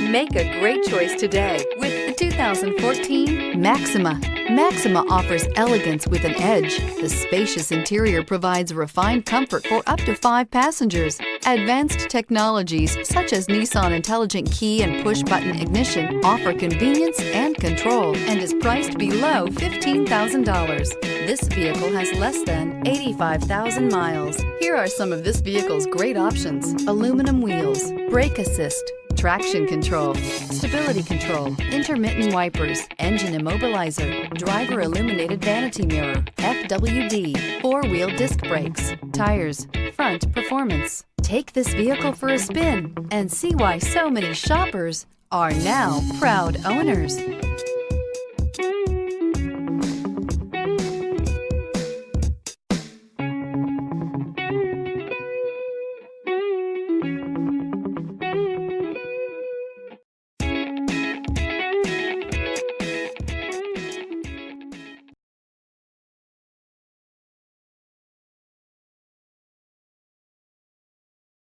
Make a great choice today with the 2014 Maxima. Maxima offers elegance with an edge. The spacious interior provides refined comfort for up to 5 passengers. Advanced technologies such as Nissan Intelligent Key and Push-Button Ignition offer convenience and control and is priced below $15,000. This vehicle has less than 85,000 miles. Here are some of this vehicle's great options: aluminum wheels, brake assist, traction control, stability control, intermittent wipers, engine immobilizer, driver illuminated vanity mirror, FWD, 4-wheel disc brakes, tires, front performance. Take this vehicle for a spin and see why so many shoppers are now proud owners.